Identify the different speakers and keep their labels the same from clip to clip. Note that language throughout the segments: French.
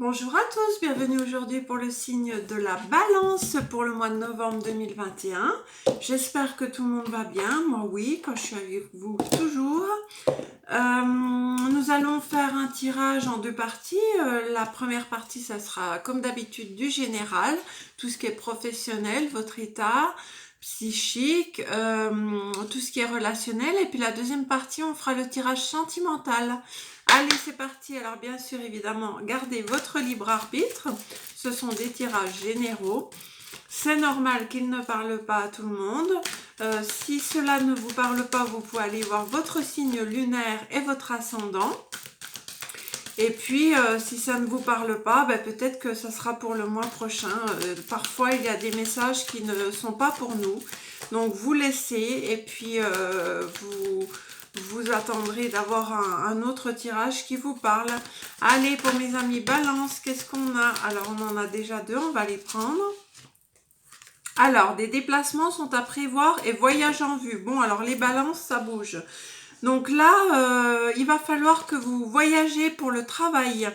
Speaker 1: Bonjour à tous, bienvenue aujourd'hui pour le signe de la Balance pour le mois de novembre 2021. J'espère que tout le monde va bien, moi oui, quand je suis avec vous toujours. Nous allons faire un tirage en deux parties. La première partie, ça sera comme d'habitude du général, tout ce qui est professionnel, votre état psychique, tout ce qui est relationnel. Et puis la deuxième partie, on fera le tirage sentimental. Allez, c'est parti. Alors bien sûr, évidemment, gardez votre libre arbitre. Ce sont des tirages généraux. C'est normal qu'ils ne parlent pas à tout le monde. Si cela ne vous parle pas, vous pouvez aller voir votre signe lunaire et votre ascendant. Et puis, si ça ne vous parle pas, peut-être que ça sera pour le mois prochain. Parfois, il y a des messages qui ne sont pas pour nous. Donc, vous laissez et puis vous attendrez d'avoir un autre tirage qui vous parle. Allez, pour mes amis Balance, qu'est-ce qu'on a? Alors, on en a déjà deux, on va les prendre. Alors, des déplacements sont à prévoir et voyage en vue. Bon, alors les balances, ça bouge. Donc là, il va falloir que vous voyagez pour le travail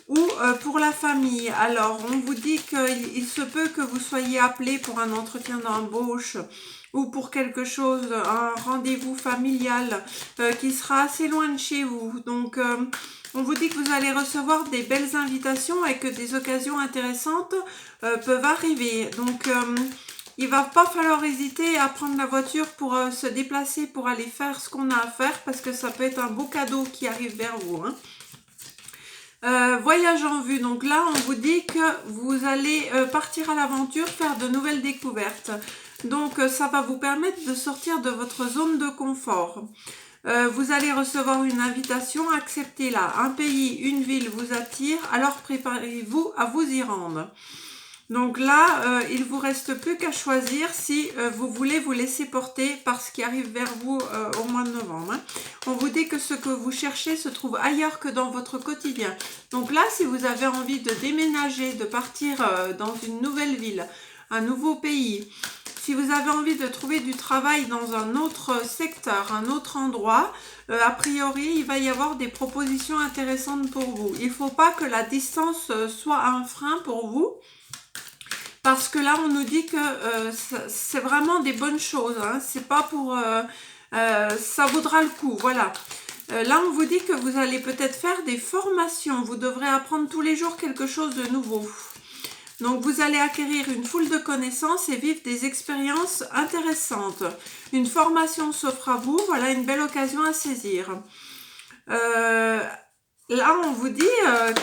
Speaker 1: ou pour la famille. Alors, on vous dit qu'il se peut que vous soyez appelé pour un entretien d'embauche ou pour quelque chose, un rendez-vous familial qui sera assez loin de chez vous. Donc, on vous dit que vous allez recevoir des belles invitations et que des occasions intéressantes peuvent arriver. Donc, il va pas falloir hésiter à prendre la voiture pour se déplacer, pour aller faire ce qu'on a à faire, parce que ça peut être un beau cadeau qui arrive vers vous, hein. Voyage en vue, donc là on vous dit que vous allez partir à l'aventure, faire de nouvelles découvertes. Donc ça va vous permettre de sortir de votre zone de confort. Vous allez recevoir une invitation, acceptez-la. Un pays, une ville vous attire, alors préparez-vous à vous y rendre. Donc là, il vous reste plus qu'à choisir si vous voulez vous laisser porter par ce qui arrive vers vous au mois de novembre, hein. On vous dit que ce que vous cherchez se trouve ailleurs que dans votre quotidien. Donc là, si vous avez envie de déménager, de partir dans une nouvelle ville, un nouveau pays, si vous avez envie de trouver du travail dans un autre secteur, un autre endroit, a priori, il va y avoir des propositions intéressantes pour vous. Il ne faut pas que la distance soit un frein pour vous. Parce que là, on nous dit que c'est vraiment des bonnes choses, hein. C'est pas pour... ça vaudra le coup, voilà. Là, on vous dit que vous allez peut-être faire des formations. Vous devrez apprendre tous les jours quelque chose de nouveau. Donc, vous allez acquérir une foule de connaissances et vivre des expériences intéressantes. Une formation s'offre à vous. Voilà une belle occasion à saisir. Là, on vous dit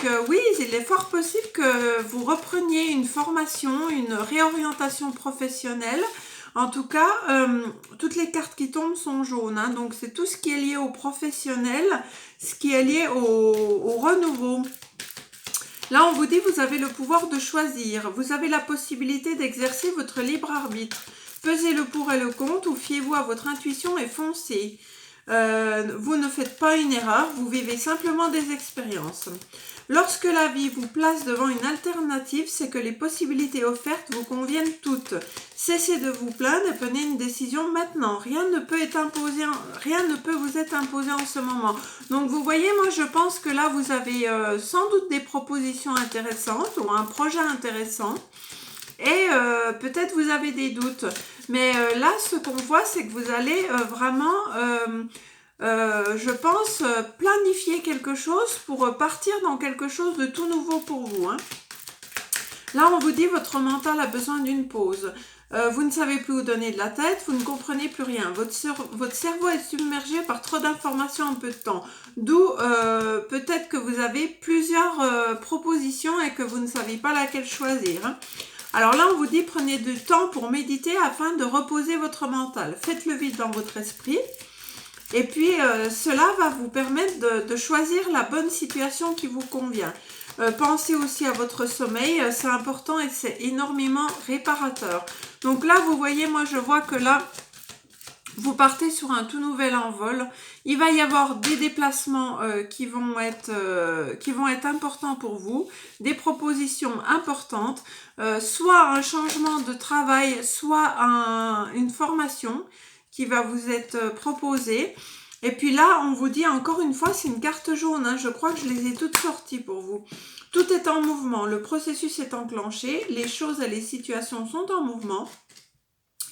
Speaker 1: que oui, il est fort possible que vous repreniez une formation, une réorientation professionnelle. En tout cas, toutes les cartes qui tombent sont jaunes, hein. Donc, c'est tout ce qui est lié au professionnel, ce qui est lié au renouveau. Là, on vous dit que vous avez le pouvoir de choisir. Vous avez la possibilité d'exercer votre libre arbitre. Pesez le pour et le contre ou fiez-vous à votre intuition et foncez. Vous ne faites pas une erreur, vous vivez simplement des expériences. Lorsque la vie vous place devant une alternative, c'est que les possibilités offertes vous conviennent toutes. Cessez de vous plaindre et prenez une décision maintenant. Rien ne peut vous être imposé en ce moment. Donc vous voyez, moi je pense que là vous avez sans doute des propositions intéressantes ou un projet intéressant. Et peut-être vous avez des doutes. Mais là, ce qu'on voit, c'est que vous allez vraiment, je pense, planifier quelque chose pour partir dans quelque chose de tout nouveau pour vous, hein. Là, on vous dit votre mental a besoin d'une pause. Vous ne savez plus où donner de la tête, vous ne comprenez plus rien. Votre cerveau est submergé par trop d'informations en peu de temps. D'où peut-être que vous avez plusieurs propositions et que vous ne savez pas laquelle choisir, hein. Alors là, on vous dit, prenez du temps pour méditer afin de reposer votre mental. Faites le vide dans votre esprit. Et puis, cela va vous permettre de choisir la bonne situation qui vous convient. Pensez aussi à votre sommeil, c'est important et c'est énormément réparateur. Donc là, vous voyez, moi je vois que là, vous partez sur un tout nouvel envol. Il va y avoir des déplacements qui vont être importants pour vous, des propositions importantes, soit un changement de travail, soit une formation qui va vous être proposée. Et puis là, on vous dit encore une fois, c'est une carte jaune, hein, je crois que je les ai toutes sorties pour vous. Tout est en mouvement, le processus est enclenché, les choses et les situations sont en mouvement.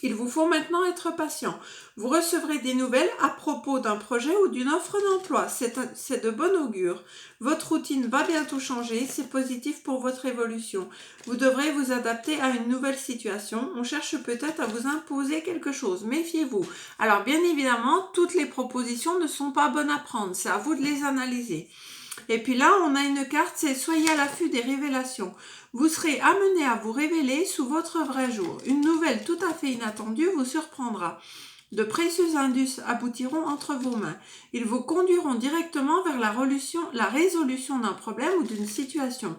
Speaker 1: Il vous faut maintenant être patient. Vous recevrez des nouvelles à propos d'un projet ou d'une offre d'emploi. C'est de bon augure. Votre routine va bientôt changer. C'est positif pour votre évolution. Vous devrez vous adapter à une nouvelle situation. On cherche peut-être à vous imposer quelque chose. Méfiez-vous. Alors, bien évidemment, toutes les propositions ne sont pas bonnes à prendre. C'est à vous de les analyser. Et puis là, on a une carte, c'est soyez à l'affût des révélations. Vous serez amené à vous révéler sous votre vrai jour. Une nouvelle tout à fait inattendue vous surprendra. De précieux indices aboutiront entre vos mains. Ils vous conduiront directement vers la résolution d'un problème ou d'une situation.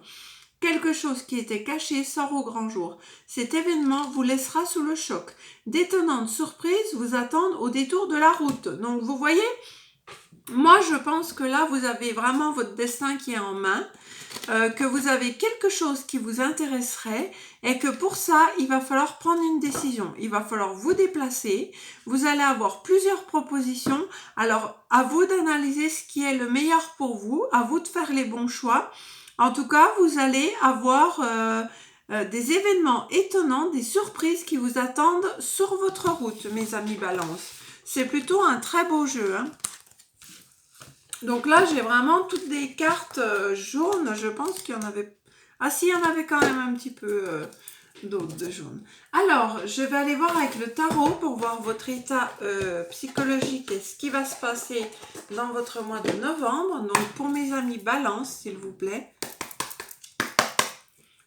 Speaker 1: Quelque chose qui était caché sort au grand jour. Cet événement vous laissera sous le choc. D'étonnantes surprises vous attendent au détour de la route. Donc vous voyez, moi je pense que là vous avez vraiment votre destin qui est en main. Que vous avez quelque chose qui vous intéresserait et que pour ça, il va falloir prendre une décision. Il va falloir vous déplacer. Vous allez avoir plusieurs propositions. Alors, à vous d'analyser ce qui est le meilleur pour vous. À vous de faire les bons choix. En tout cas, vous allez avoir des événements étonnants, des surprises qui vous attendent sur votre route, mes amis Balance. C'est plutôt un très beau jeu, hein. Donc là, j'ai vraiment toutes des cartes jaunes. Je pense qu'il y en avait... Ah si, il y en avait quand même un petit peu d'autres de jaunes. Alors, je vais aller voir avec le tarot pour voir votre état psychologique et ce qui va se passer dans votre mois de novembre. Donc, pour mes amis Balance, s'il vous plaît.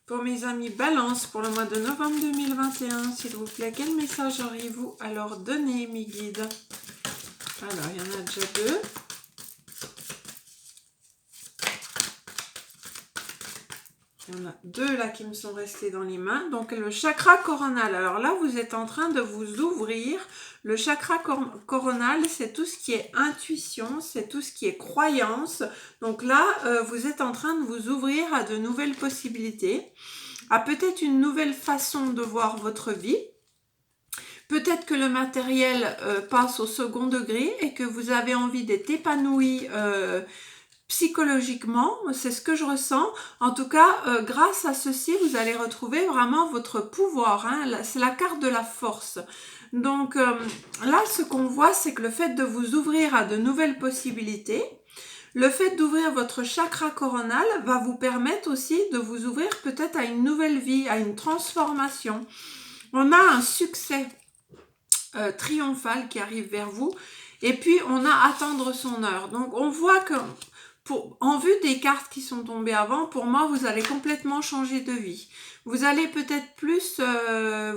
Speaker 1: Pour mes amis Balance, pour le mois de novembre 2021, s'il vous plaît, quel message auriez-vous à leur donner, mes guides? Alors, il y en a déjà deux. Il y en a deux là qui me sont restés dans les mains. Donc le chakra coronal. Alors là, vous êtes en train de vous ouvrir. Le chakra coronal, c'est tout ce qui est intuition, c'est tout ce qui est croyance. Donc là, vous êtes en train de vous ouvrir à de nouvelles possibilités, à peut-être une nouvelle façon de voir votre vie. Peut-être que le matériel passe au second degré et que vous avez envie d'être épanoui psychologiquement, c'est ce que je ressens. En tout cas, grâce à ceci, vous allez retrouver vraiment votre pouvoir, hein. C'est la carte de la force. Donc là, ce qu'on voit, c'est que le fait de vous ouvrir à de nouvelles possibilités, le fait d'ouvrir votre chakra coronal va vous permettre aussi de vous ouvrir peut-être à une nouvelle vie, à une transformation. On a un succès triomphal qui arrive vers vous, et puis on a attendre son heure. Donc on voit que en vue des cartes qui sont tombées avant, pour moi, vous allez complètement changer de vie. Vous allez peut-être plus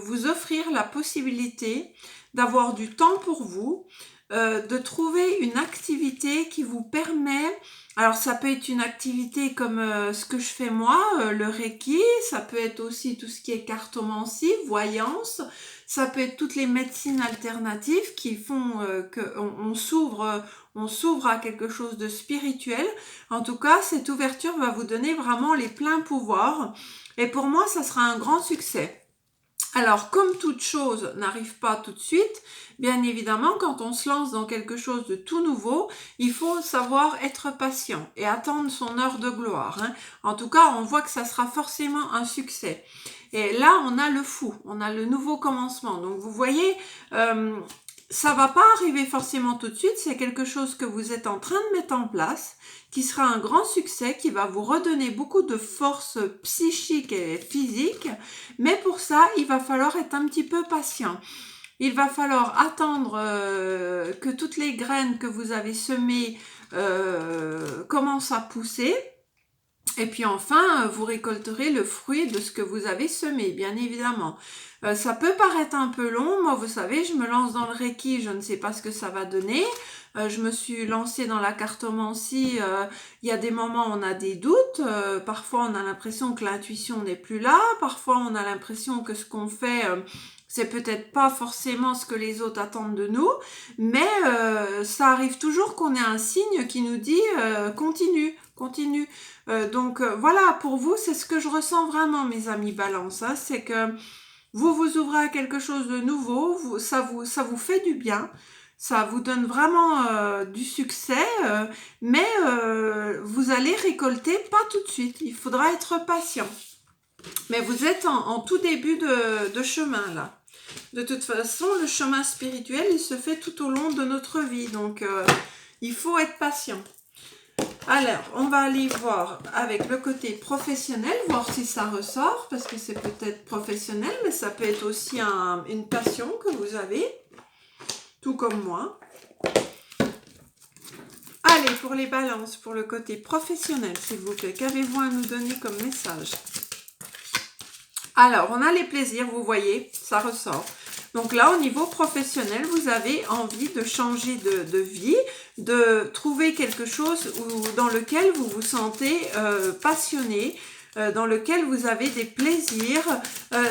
Speaker 1: vous offrir la possibilité d'avoir du temps pour vous, de trouver une activité qui vous permet... Alors, ça peut être une activité comme ce que je fais moi, le Reiki, ça peut être aussi tout ce qui est cartomancie, voyance, ça peut être toutes les médecines alternatives qui font qu'on s'ouvre à quelque chose de spirituel. En tout cas, cette ouverture va vous donner vraiment les pleins pouvoirs. Et pour moi, ça sera un grand succès. Alors, comme toute chose n'arrive pas tout de suite, bien évidemment, quand on se lance dans quelque chose de tout nouveau, il faut savoir être patient et attendre son heure de gloire, hein. En tout cas, on voit que ça sera forcément un succès. Et là, on a le fou, on a le nouveau commencement. Donc, vous voyez, ça va pas arriver forcément tout de suite, c'est quelque chose que vous êtes en train de mettre en place, qui sera un grand succès, qui va vous redonner beaucoup de force psychique et physique, mais pour ça, il va falloir être un petit peu patient. Il va falloir attendre que toutes les graines que vous avez semées commencent à pousser, et puis enfin, vous récolterez le fruit de ce que vous avez semé, bien évidemment. Ça peut paraître un peu long. Moi, vous savez, je me lance dans le Reiki, je ne sais pas ce que ça va donner. Je me suis lancée dans la cartomancie. Il y a des moments où on a des doutes. Parfois, on a l'impression que l'intuition n'est plus là. Parfois, on a l'impression que ce qu'on fait... c'est peut-être pas forcément ce que les autres attendent de nous, mais ça arrive toujours qu'on ait un signe qui nous dit continue. Donc voilà, pour vous, c'est ce que je ressens vraiment, mes amis Balance, hein, c'est que vous vous ouvrez à quelque chose de nouveau, ça vous fait du bien. Ça vous donne vraiment du succès, mais vous allez récolter pas tout de suite. Il faudra être patient. Mais vous êtes en tout début de chemin là. De toute façon, le chemin spirituel, il se fait tout au long de notre vie. Donc, il faut être patient. Alors, on va aller voir avec le côté professionnel, voir si ça ressort, parce que c'est peut-être professionnel, mais ça peut être aussi une passion que vous avez, tout comme moi. Allez, pour les balances, pour le côté professionnel, s'il vous plaît, qu'avez-vous à nous donner comme message? Alors, on a les plaisirs, vous voyez, ça ressort. Donc là, au niveau professionnel, vous avez envie de changer de vie, de trouver quelque chose dans lequel vous vous sentez passionné, dans lequel vous avez des plaisirs.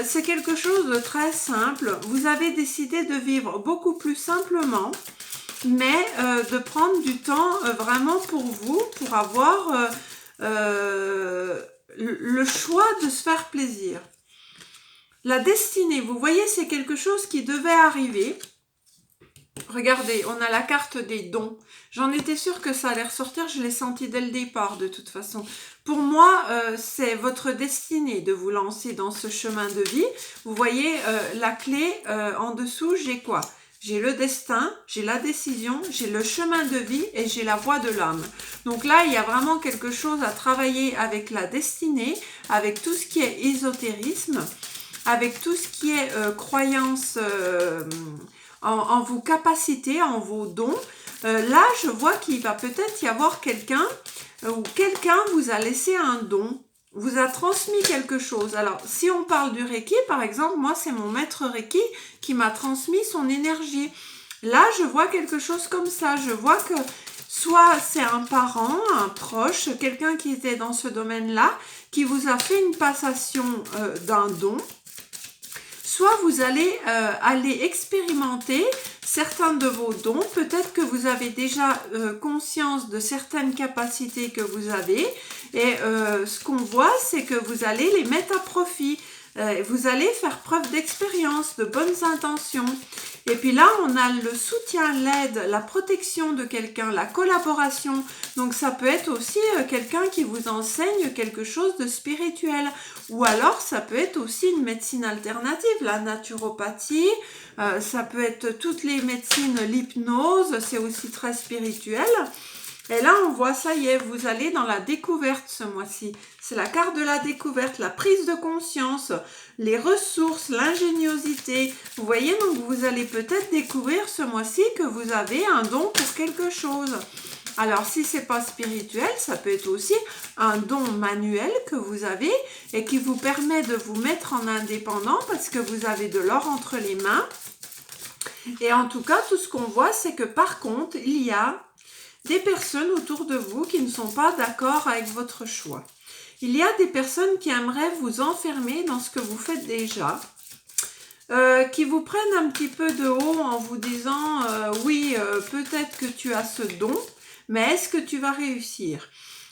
Speaker 1: C'est quelque chose de très simple. Vous avez décidé de vivre beaucoup plus simplement, mais de prendre du temps vraiment pour vous, pour avoir le choix de se faire plaisir. La destinée, vous voyez, c'est quelque chose qui devait arriver. Regardez, on a la carte des dons. J'en étais sûre que ça allait ressortir, je l'ai senti dès le départ de toute façon. Pour moi, c'est votre destinée de vous lancer dans ce chemin de vie. Vous voyez, la clé en dessous, j'ai quoi? J'ai le destin, j'ai la décision, j'ai le chemin de vie et j'ai la voie de l'âme. Donc là, il y a vraiment quelque chose à travailler avec la destinée, avec tout ce qui est ésotérisme, avec tout ce qui est croyance en vos capacités, en vos dons. Là, je vois qu'il va peut-être y avoir quelqu'un ou quelqu'un vous a laissé un don, vous a transmis quelque chose. Alors, si on parle du Reiki, par exemple, moi, c'est mon maître Reiki qui m'a transmis son énergie. Là, je vois quelque chose comme ça. Je vois que soit c'est un parent, un proche, quelqu'un qui était dans ce domaine-là, qui vous a fait une passation d'un don. Soit vous allez aller expérimenter certains de vos dons. Peut-être que vous avez déjà conscience de certaines capacités que vous avez. Et ce qu'on voit, c'est que vous allez les mettre à profit. Vous allez faire preuve d'expérience, de bonnes intentions. Et puis là, on a le soutien, l'aide, la protection de quelqu'un, la collaboration. Donc ça peut être aussi quelqu'un qui vous enseigne quelque chose de spirituel. Ou alors, ça peut être aussi une médecine alternative, la naturopathie. Ça peut être toutes les médecines, l'hypnose, c'est aussi très spirituel. Et là, on voit, ça y est, vous allez dans la découverte ce mois-ci. C'est la carte de la découverte, la prise de conscience, les ressources, l'ingéniosité. Vous voyez, donc vous allez peut-être découvrir ce mois-ci que vous avez un don pour quelque chose. Alors, si c'est pas spirituel, ça peut être aussi un don manuel que vous avez et qui vous permet de vous mettre en indépendant parce que vous avez de l'or entre les mains. Et en tout cas, tout ce qu'on voit, c'est que par contre, il y a des personnes autour de vous qui ne sont pas d'accord avec votre choix. Il y a des personnes qui aimeraient vous enfermer dans ce que vous faites déjà, qui vous prennent un petit peu de haut en vous disant oui, peut-être que tu as ce don, mais est-ce que tu vas réussir?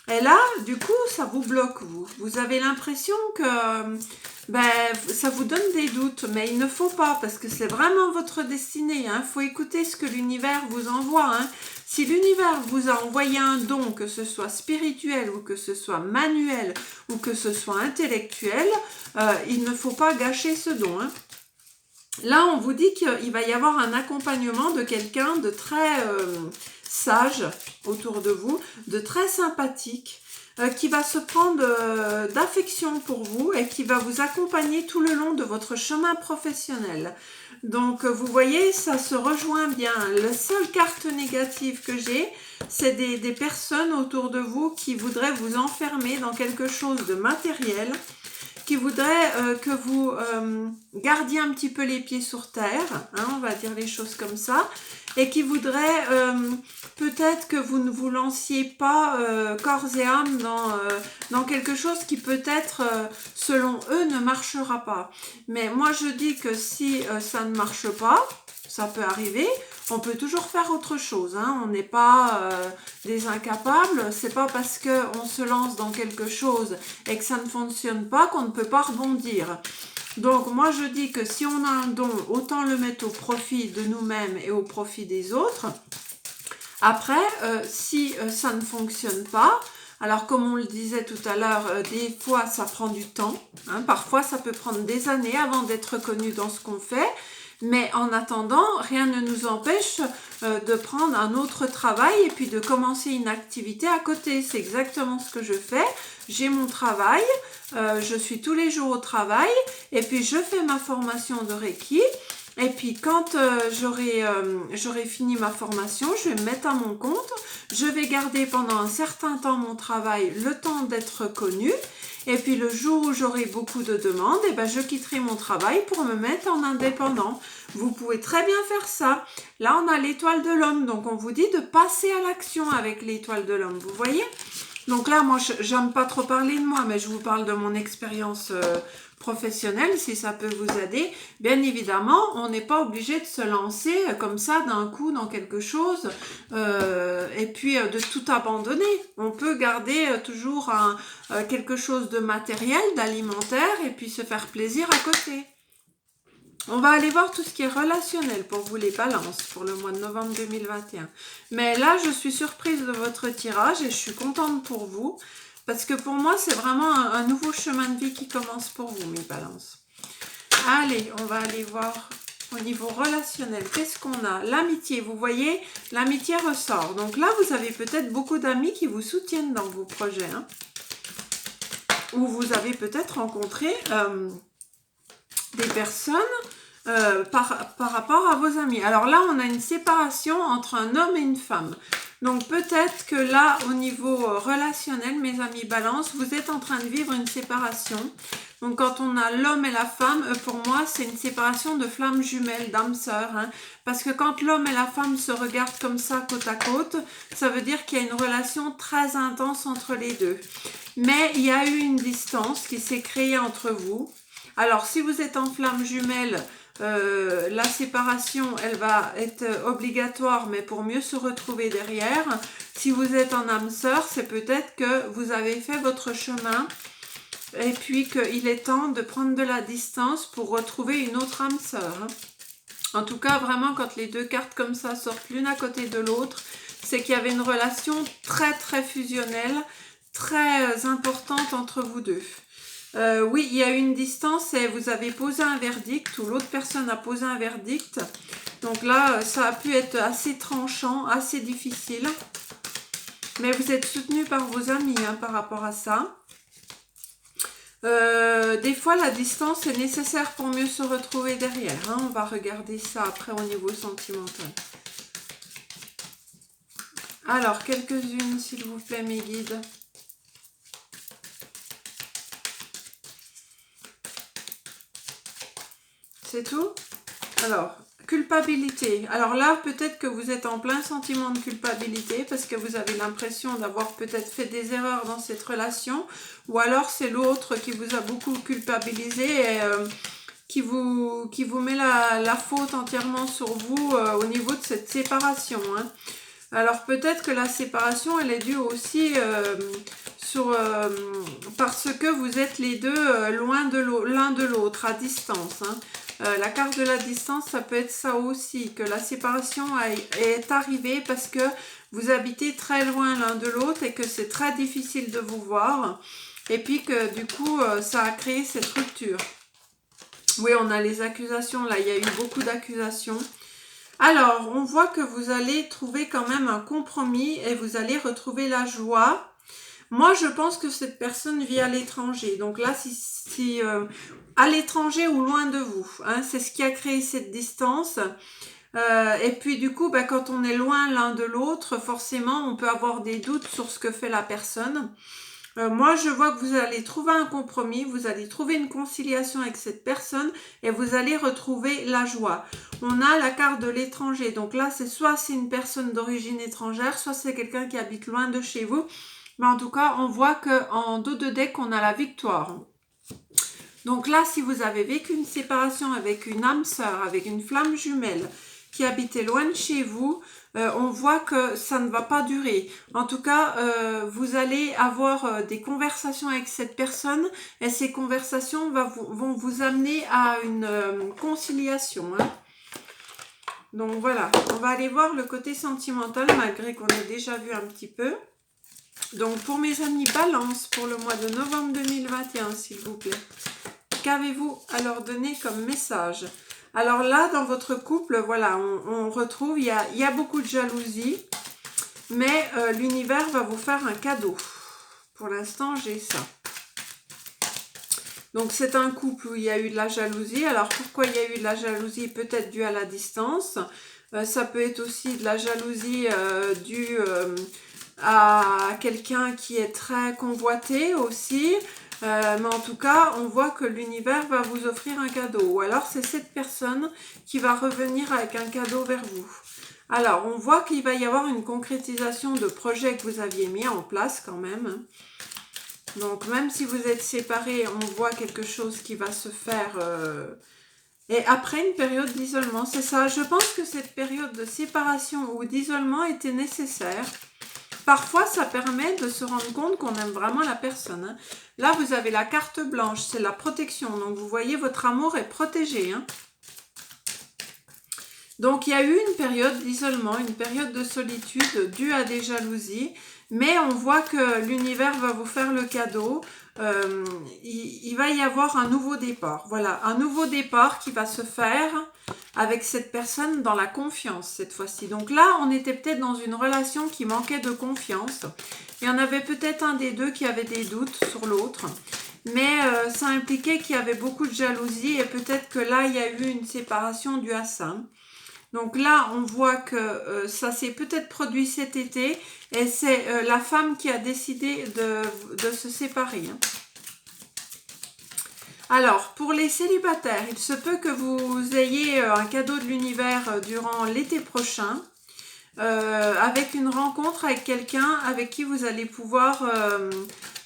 Speaker 1: Et là, du coup, ça vous bloque, vous. Vous avez l'impression que ça vous donne des doutes, mais il ne faut pas, parce que c'est vraiment votre destinée. Il faut écouter ce que l'univers vous envoie. Si l'univers vous a envoyé un don, que ce soit spirituel ou que ce soit manuel ou que ce soit intellectuel, il ne faut pas gâcher ce don. Là, on vous dit qu'il va y avoir un accompagnement de quelqu'un de très sage autour de vous, de très sympathique, qui va se prendre d'affection pour vous et qui va vous accompagner tout le long de votre chemin professionnel. Donc, vous voyez, ça se rejoint bien. La seule carte négative que j'ai, c'est des personnes autour de vous qui voudraient vous enfermer dans quelque chose de matériel, qui voudraient que vous gardiez un petit peu les pieds sur terre, on va dire les choses comme ça, et qui voudraient peut-être que vous ne vous lanciez pas corps et âme dans quelque chose qui peut-être, selon eux, ne marchera pas. Mais moi, je dis que si ça ne marche pas, ça peut arriver, on peut toujours faire autre chose. On n'est pas des incapables. C'est pas parce qu'on se lance dans quelque chose et que ça ne fonctionne pas qu'on ne peut pas rebondir. Donc moi je dis que si on a un don, autant le mettre au profit de nous-mêmes et au profit des autres. Après, si ça ne fonctionne pas, alors comme on le disait tout à l'heure, des fois ça prend du temps, hein, parfois ça peut prendre des années avant d'être reconnu dans ce qu'on fait, mais en attendant, rien ne nous empêche de prendre un autre travail et puis de commencer une activité à côté. C'est exactement ce que je fais. J'ai mon travail, je suis tous les jours au travail et puis je fais ma formation de Reiki. Et puis quand j'aurai fini ma formation, je vais me mettre à mon compte. Je vais garder pendant un certain temps mon travail, le temps d'être reconnu. Et puis le jour où j'aurai beaucoup de demandes, eh ben, je quitterai mon travail pour me mettre en indépendant. Vous pouvez très bien faire ça. Là, on a l'étoile de l'homme. Donc, on vous dit de passer à l'action avec l'étoile de l'homme. Vous voyez? Donc là, moi, j'aime pas trop parler de moi, mais je vous parle de mon expérience professionnelle, si ça peut vous aider. Bien évidemment, on n'est pas obligé de se lancer comme ça d'un coup dans quelque chose et puis de tout abandonner. On peut garder toujours quelque chose de matériel, d'alimentaire et puis se faire plaisir à côté. On va aller voir tout ce qui est relationnel pour vous les balances pour le mois de novembre 2021. Mais là, je suis surprise de votre tirage et je suis contente pour vous. Parce que pour moi, c'est vraiment un nouveau chemin de vie qui commence pour vous, mes balances. Allez, on va aller voir au niveau relationnel. Qu'est-ce qu'on a? L'amitié, vous voyez, l'amitié ressort. Donc là, vous avez peut-être beaucoup d'amis qui vous soutiennent dans vos projets. Hein, ou vous avez peut-être rencontré des personnes par rapport à vos amis. Alors là, on a une séparation entre un homme et une femme. Donc peut-être que là, au niveau relationnel, mes amis balance, vous êtes en train de vivre une séparation. Donc quand on a l'homme et la femme, pour moi, c'est une séparation de flammes jumelles, d'âmes sœurs. Hein, parce que quand l'homme et la femme se regardent comme ça, côte à côte, ça veut dire qu'il y a une relation très intense entre les deux. Mais il y a eu une distance qui s'est créée entre vous. Alors, si vous êtes en flamme jumelle, la séparation, elle va être obligatoire, mais pour mieux se retrouver derrière. Si vous êtes en âme sœur, c'est peut-être que vous avez fait votre chemin et puis qu'il est temps de prendre de la distance pour retrouver une autre âme sœur. Hein. En tout cas, vraiment, quand les deux cartes comme ça sortent l'une à côté de l'autre, c'est qu'il y avait une relation très, très fusionnelle, très importante entre vous deux. Oui, il y a eu une distance et vous avez posé un verdict ou l'autre personne a posé un verdict. Donc là, ça a pu être assez tranchant, assez difficile. Mais vous êtes soutenu par vos amis hein, par rapport à ça. Des fois, la distance est nécessaire pour mieux se retrouver derrière. Hein. On va regarder ça après au niveau sentimental. Alors, quelques-unes, s'il vous plaît, mes guides. C'est tout? Alors, culpabilité. Alors là, peut-être que vous êtes en plein sentiment de culpabilité parce que vous avez l'impression d'avoir peut-être fait des erreurs dans cette relation ou alors c'est l'autre qui vous a beaucoup culpabilisé et qui vous met la faute entièrement sur vous au niveau de cette séparation. Hein. Alors peut-être que la séparation, elle est due aussi parce que vous êtes les deux loin de l'un de l'autre, à distance. Hein. La carte de la distance, ça peut être ça aussi, que la séparation est arrivée parce que vous habitez très loin l'un de l'autre et que c'est très difficile de vous voir. Et puis que du coup, ça a créé cette rupture. Oui, on a les accusations, là, il y a eu beaucoup d'accusations. Alors, on voit que vous allez trouver quand même un compromis et vous allez retrouver la joie. Moi, je pense que cette personne vit à l'étranger. Donc là, si à l'étranger ou loin de vous, hein, c'est ce qui a créé cette distance. Et puis du coup, quand on est loin l'un de l'autre, forcément, on peut avoir des doutes sur ce que fait la personne. Moi, je vois que vous allez trouver un compromis, vous allez trouver une conciliation avec cette personne et vous allez retrouver la joie. On a la carte de l'étranger. Donc là, c'est une personne d'origine étrangère, soit c'est quelqu'un qui habite loin de chez vous. Mais en tout cas, on voit qu'en dos de deck, on a la victoire. Donc là, si vous avez vécu une séparation avec une âme sœur, avec une flamme jumelle, qui habitez loin de chez vous, on voit que ça ne va pas durer. En tout cas, vous allez avoir des conversations avec cette personne et ces conversations vont vous amener à une conciliation. Hein. Donc voilà, on va aller voir le côté sentimental malgré qu'on ait déjà vu un petit peu. Donc pour mes amis Balance, pour le mois de novembre 2021, s'il vous plaît, qu'avez-vous à leur donner comme message? Alors là, dans votre couple, voilà, on retrouve, il y a beaucoup de jalousie, mais l'univers va vous faire un cadeau. Pour l'instant, j'ai ça. Donc c'est un couple où il y a eu de la jalousie. Alors pourquoi il y a eu de la jalousie? Peut-être due à la distance. Ça peut être aussi de la jalousie due à quelqu'un qui est très convoité aussi. Mais en tout cas, on voit que l'univers va vous offrir un cadeau. Ou alors, c'est cette personne qui va revenir avec un cadeau vers vous. Alors, on voit qu'il va y avoir une concrétisation de projets que vous aviez mis en place quand même. Donc, même si vous êtes séparés, on voit quelque chose qui va se faire... Et après une période d'isolement, c'est ça. Je pense que cette période de séparation ou d'isolement était nécessaire. Parfois, ça permet de se rendre compte qu'on aime vraiment la personne. Hein. Là, vous avez la carte blanche, c'est la protection. Donc, vous voyez, votre amour est protégé. Hein. Donc, il y a eu une période d'isolement, une période de solitude due à des jalousies. Mais on voit que l'univers va vous faire le cadeau. Il va y avoir un nouveau départ. Voilà, un nouveau départ qui va se faire avec cette personne dans la confiance cette fois-ci. Donc là, on était peut-être dans une relation qui manquait de confiance. Il y en avait peut-être un des deux qui avait des doutes sur l'autre. Mais ça impliquait qu'il y avait beaucoup de jalousie et peut-être que là, il y a eu une séparation due à ça. Donc là, on voit que ça s'est peut-être produit cet été et c'est la femme qui a décidé de se séparer. Hein. Alors, pour les célibataires, il se peut que vous ayez un cadeau de l'univers durant l'été prochain avec une rencontre avec quelqu'un avec qui vous allez pouvoir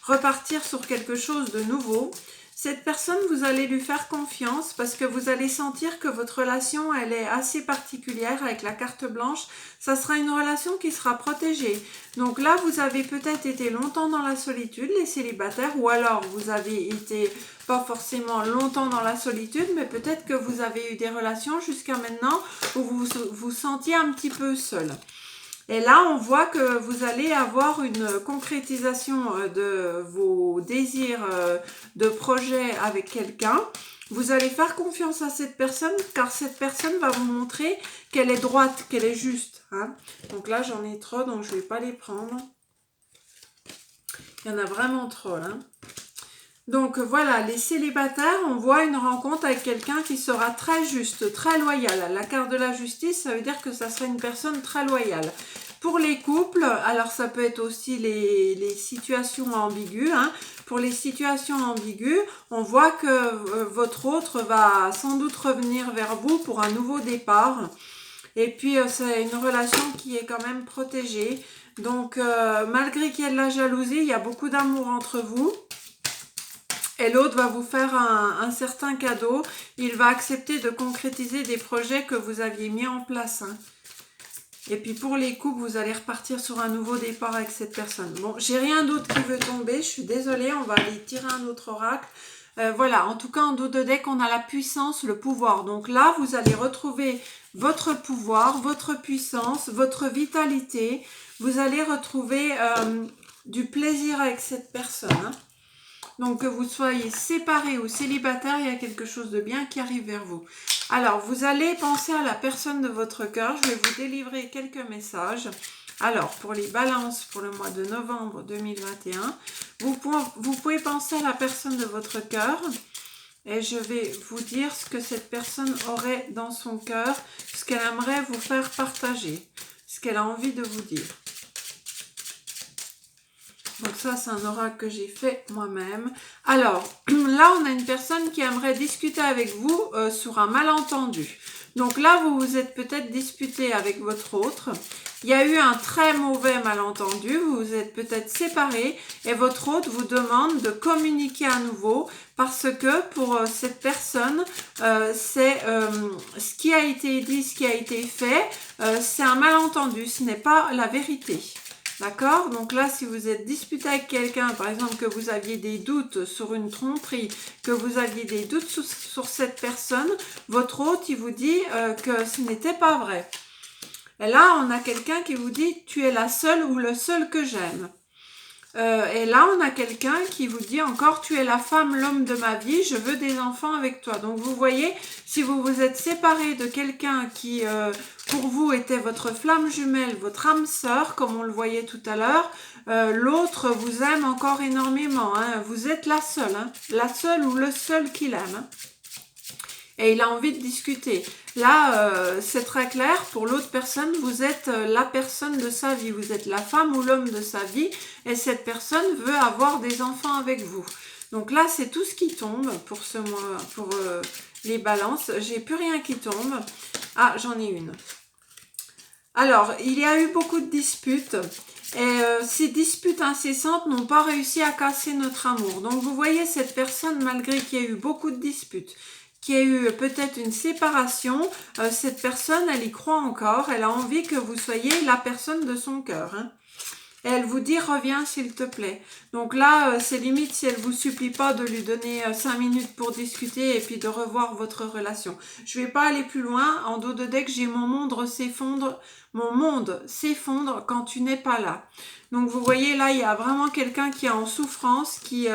Speaker 1: repartir sur quelque chose de nouveau. Cette personne, vous allez lui faire confiance parce que vous allez sentir que votre relation, elle est assez particulière avec la carte blanche. Ça sera une relation qui sera protégée. Donc là, vous avez peut-être été longtemps dans la solitude, les célibataires, ou alors vous avez été pas forcément longtemps dans la solitude, mais peut-être que vous avez eu des relations jusqu'à maintenant où vous vous sentiez un petit peu seul. Et là, on voit que vous allez avoir une concrétisation de vos désirs de projet avec quelqu'un. Vous allez faire confiance à cette personne car cette personne va vous montrer qu'elle est droite, qu'elle est juste. Hein. Donc là, j'en ai trop, donc je ne vais pas les prendre. Il y en a vraiment trop. Hein. Donc voilà, les célibataires, on voit une rencontre avec quelqu'un qui sera très juste, très loyal. La carte de la justice, ça veut dire que ça sera une personne très loyale. Pour les couples, alors ça peut être aussi les situations ambiguës. Hein. Pour les situations ambiguës, on voit que votre autre va sans doute revenir vers vous pour un nouveau départ. Et puis, c'est une relation qui est quand même protégée. Donc, malgré qu'il y ait de la jalousie, il y a beaucoup d'amour entre vous. Et l'autre va vous faire un certain cadeau. Il va accepter de concrétiser des projets que vous aviez mis en place. Hein. Et puis pour les couples, vous allez repartir sur un nouveau départ avec cette personne. Bon, j'ai rien d'autre qui veut tomber. Je suis désolée, on va aller tirer un autre oracle. Voilà, en tout cas, en dos de deck, on a la puissance, le pouvoir. Donc là, vous allez retrouver votre pouvoir, votre puissance, votre vitalité. Vous allez retrouver du plaisir avec cette personne. Hein. Donc, que vous soyez séparés ou célibataires, il y a quelque chose de bien qui arrive vers vous. Alors, vous allez penser à la personne de votre cœur. Je vais vous délivrer quelques messages. Alors, pour les balances pour le mois de novembre 2021, vous pouvez penser à la personne de votre cœur. Et je vais vous dire ce que cette personne aurait dans son cœur, ce qu'elle aimerait vous faire partager, ce qu'elle a envie de vous dire. Donc ça, c'est un oracle que j'ai fait moi-même. Alors, là, on a une personne qui aimerait discuter avec vous sur un malentendu. Donc là, vous vous êtes peut-être disputé avec votre autre. Il y a eu un très mauvais malentendu, vous vous êtes peut-être séparés et votre hôte vous demande de communiquer à nouveau parce que pour cette personne, c'est ce qui a été dit, ce qui a été fait, c'est un malentendu, ce n'est pas la vérité. D'accord? Donc là, si vous êtes disputé avec quelqu'un, par exemple que vous aviez des doutes sur une tromperie, que vous aviez des doutes sur cette personne, votre hôte, il vous dit que ce n'était pas vrai. Et là, on a quelqu'un qui vous dit « tu es la seule ou le seul que j'aime ». Et là, on a quelqu'un qui vous dit encore « tu es la femme, l'homme de ma vie, je veux des enfants avec toi ». Donc, vous voyez, si vous vous êtes séparé de quelqu'un qui, pour vous, était votre flamme jumelle, votre âme sœur, comme on le voyait tout à l'heure, l'autre vous aime encore énormément. Hein. Vous êtes la seule ou le seul qu'il aime. Hein. Et il a envie de discuter. Là, c'est très clair, pour l'autre personne, vous êtes la personne de sa vie, vous êtes la femme ou l'homme de sa vie, et cette personne veut avoir des enfants avec vous. Donc là, c'est tout ce qui tombe pour ce mois, pour les balances. J'ai plus rien qui tombe. Ah, j'en ai une. Alors, il y a eu beaucoup de disputes. Et ces disputes incessantes n'ont pas réussi à casser notre amour. Donc, vous voyez cette personne, malgré qu'il y ait eu beaucoup de disputes, qu'il y a eu peut-être une séparation, cette personne, elle y croit encore, elle a envie que vous soyez la personne de son cœur. Hein. Et elle vous dit, reviens s'il te plaît. Donc là, c'est limite si elle vous supplie pas de lui donner 5 minutes pour discuter et puis de revoir votre relation. Je vais pas aller plus loin. En dos de deck, j'ai mon monde s'effondre quand tu n'es pas là. Donc vous voyez là, il y a vraiment quelqu'un qui est en souffrance, qui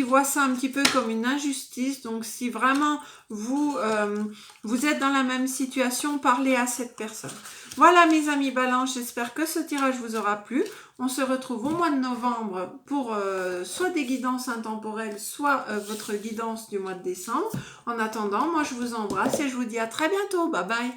Speaker 1: voit ça un petit peu comme une injustice. Donc si vraiment vous êtes dans la même situation, parlez à cette personne. Voilà mes amis Balance, j'espère que ce tirage vous aura plu. On se retrouve au mois de novembre pour soit des guidances intemporelles, soit votre guidance du mois de décembre. En attendant, moi je vous embrasse et je vous dis à très bientôt. Bye bye.